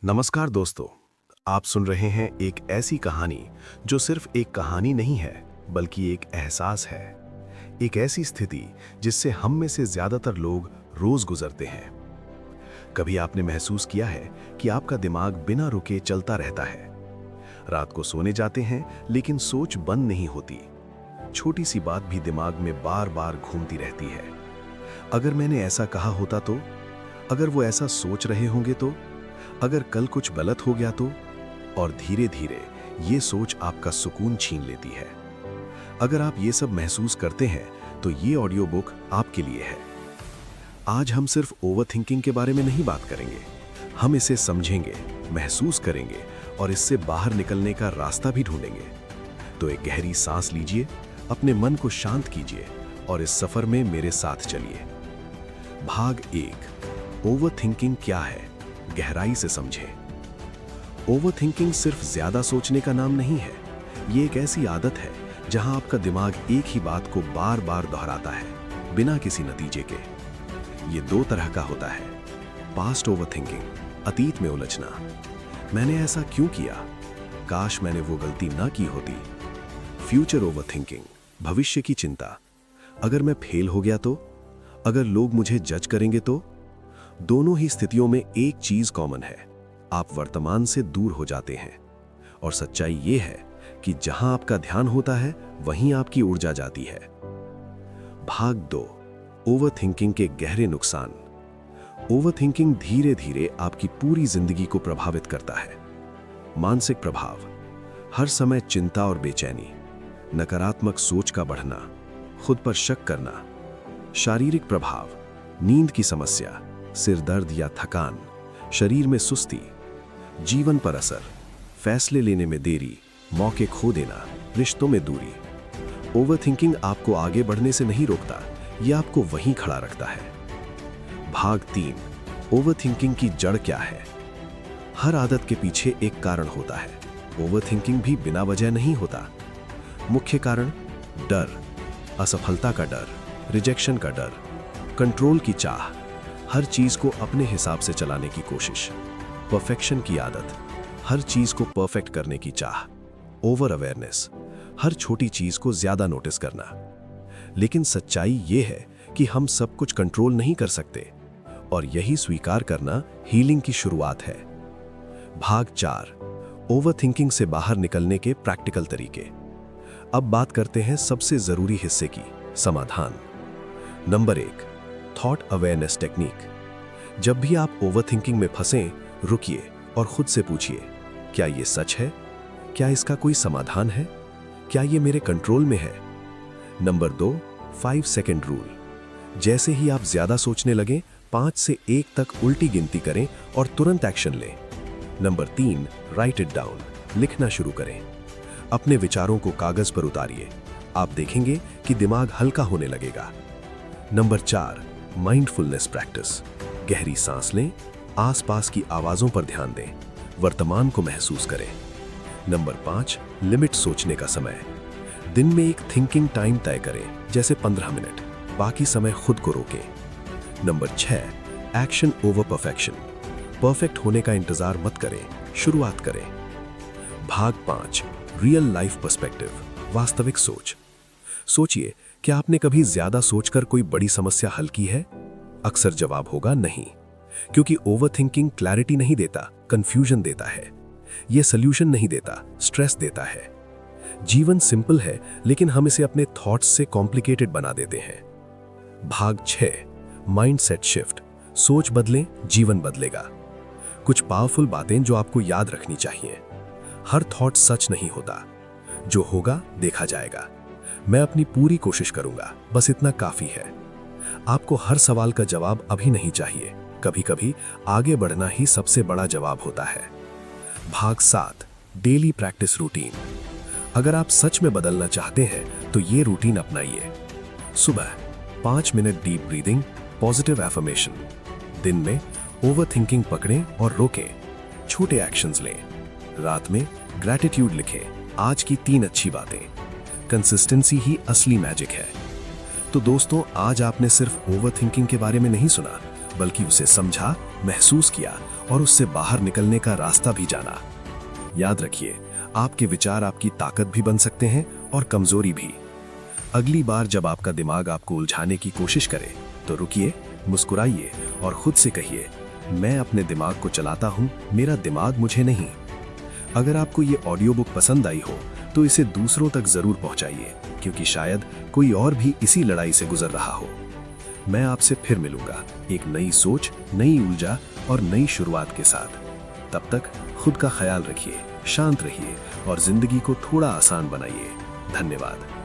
नमस्कार दोस्तों। आप सुन रहे हैं एक ऐसी कहानी जो सिर्फ एक कहानी नहीं है बल्कि एक एहसास है। एक ऐसी स्थिति जिससे हम में से ज्यादातर लोग रोज गुजरते हैं। कभी आपने महसूस किया है कि आपका दिमाग बिना रुके चलता रहता है। रात को सोने जाते हैं लेकिन सोच बंद नहीं होती। छोटी सी बात भी दिमाग में बार बार घूमती रहती है। अगर मैंने ऐसा कहा होता तो, अगर वो ऐसा सोच रहे होंगे तो, अगर कल कुछ गलत हो गया तो, और धीरे धीरे ये सोच आपका सुकून छीन लेती है। अगर आप ये सब महसूस करते हैं तो ये ऑडियो बुक आपके लिए है। आज हम सिर्फ ओवरथिंकिंग के बारे में नहीं बात करेंगे, हम इसे समझेंगे, महसूस करेंगे और इससे बाहर निकलने का रास्ता भी ढूंढेंगे। तो एक गहरी सांस लीजिए, अपने मन को शांत कीजिए और इस सफर में मेरे साथ चलिए। भाग 1, ओवरथिंकिंग क्या है, गहराई से समझें। ओवरथिंकिंग सिर्फ ज्यादा सोचने का नाम नहीं है। ये एक ऐसी आदत है जहां आपका दिमाग एक ही बात को बार बार दोहराता है बिना किसी नतीजे के। ये दो तरह का होता है। पास्ट ओवरथिंकिंग, अतीत में उलझना। मैंने ऐसा क्यों किया, काश मैंने वो गलती ना की होती। फ्यूचर ओवरथिंकिंग, भविष्य की चिंता। अगर मैं फेल हो गया तो, अगर लोग मुझे जज करेंगे तो। दोनों ही स्थितियों में एक चीज कॉमन है, आप वर्तमान से दूर हो जाते हैं। और सच्चाई ये है कि जहां आपका ध्यान होता है वहीं आपकी ऊर्जा जाती है। भाग 2, ओवरथिंकिंग के गहरे नुकसान। ओवरथिंकिंग धीरे धीरे आपकी पूरी जिंदगी को प्रभावित करता है। मानसिक प्रभाव, हर समय चिंता और बेचैनी, नकारात्मक सोच का बढ़ना, खुद पर शक करना। शारीरिक प्रभाव, नींद की समस्या, सिर दर्द या थकान, शरीर में सुस्ती। जीवन पर असर, फैसले लेने में देरी, मौके खो देना, रिश्तों में दूरी। ओवरथिंकिंग आपको आगे बढ़ने से नहीं रोकता, यह आपको वहीं खड़ा रखता है। भाग 3, ओवरथिंकिंग की जड़ क्या है। हर आदत के पीछे एक कारण होता है। ओवरथिंकिंग भी बिना वजह नहीं होता। मुख्य कारण, डर, असफलता का डर, रिजेक्शन का डर, कंट्रोल की चाह, हर चीज को अपने हिसाब से चलाने की कोशिश, परफेक्शन की आदत, हर चीज को परफेक्ट करने की चाह, ओवर अवेयरनेस, हर छोटी चीज को ज्यादा नोटिस करना। लेकिन सच्चाई ये है कि हम सब कुछ कंट्रोल नहीं कर सकते और यही स्वीकार करना हीलिंग की शुरुआत है। भाग 4, ओवरथिंकिंग से बाहर निकलने के प्रैक्टिकल तरीके। अब बात करते हैं सबसे जरूरी हिस्से की, समाधान। Number 1, thought awareness technique. जब भी आप ओवरथिंकिंग में फंसें, रुकिए और खुद से पूछिए, क्या ये सच है? क्या इसका कोई समाधान है? क्या ये मेरे कंट्रोल में है? Number 2, 5 second rule. जैसे ही आप ज्यादा सोचने लगें, 5 से 1 तक उल्टी गिनती करें और तुरंत एक्शन लें। Number 3, right it down. लिखना शुरू करें। अपने विचारों को कागज पर उतारिए। आप देखेंगे कि दिमाग हल्का होने लगेगा। Number 4, mindfulness practice. गहरी सांस लें, आसपास की आवाजों पर ध्यान दें, वर्तमान को महसूस करें। नंबर 5, लिमिट सोचने का समय। दिन में एक थिंकिंग टाइम तय करें, जैसे 15 मिनट, बाकी समय खुद को रोकें। Number 6, action over perfection. Perfect होने का इंतजार मत करें, शुरुआत करें। भाग 5, रियल लाइफ पर्सपेक्टिव, वास्तविक सोच। सोचिए, क्या आपने कभी ज्यादा सोचकर कोई बड़ी समस्या हल की है? अक्सर जवाब होगा नहीं, क्योंकि ओवरथिंकिंग क्लैरिटी नहीं देता, कंफ्यूजन देता है। यह सॉल्यूशन नहीं देता, स्ट्रेस देता है। जीवन सिंपल है, लेकिन हम इसे अपने थॉट्स से कॉम्प्लिकेटेड बना देते हैं। भाग 6, माइंडसेट शिफ्ट। सोच बदलें, जीवन बदलेगा। कुछ पावरफुल बातें जो आपको याद रखनी चाहिए। हर थॉट सच नहीं होता, जो होगा देखा जाएगा। मैं अपनी पूरी कोशिश करूंगा, बस इतना काफी है। आपको हर सवाल का जवाब अभी नहीं चाहिए, कभी कभी आगे बढ़ना ही सबसे बड़ा जवाब होता है। भाग 7, डेली प्रैक्टिस रूटीन। अगर आप सच में बदलना चाहते हैं तो ये रूटीन अपनाइए। सुबह 5 minute deep breathing, positive affirmation. दिन में ओवरथिंकिंग पकड़ें और रोकें, छोटे एक्शंस लें। रात में ग्रैटिट्यूड लिखें, आज की 3 अच्छी बातें। कंसिस्टेंसी ही असली मैजिक है। तो दोस्तों, आज आपने सिर्फ ओवरथिंकिंग के बारे में नहीं सुना, बल्कि उसे समझा, महसूस किया और उससे बाहर निकलने का रास्ता भी जाना। याद रखिए, आपके विचार आपकी ताकत भी बन सकते हैं और कमजोरी भी। अगली बार जब आपका दिमाग आपको उलझाने की कोशिश करे तो रुकिए, मुस्कुराइए और खुद से कहिए, मैं अपने दिमाग को चलाता हूं, मेरा दिमाग मुझे नहीं। अगर आपको ये ऑडियो बुक पसंद आई हो तो इसे दूसरों तक जरूर पहुंचाइए, क्योंकि शायद कोई और भी इसी लड़ाई से गुजर रहा हो। मैं आपसे फिर मिलूंगा एक नई सोच, नई ऊर्जा और नई शुरुआत के साथ। तब तक खुद का ख्याल रखिए, शांत रहिए और जिंदगी को थोड़ा आसान बनाइए। धन्यवाद।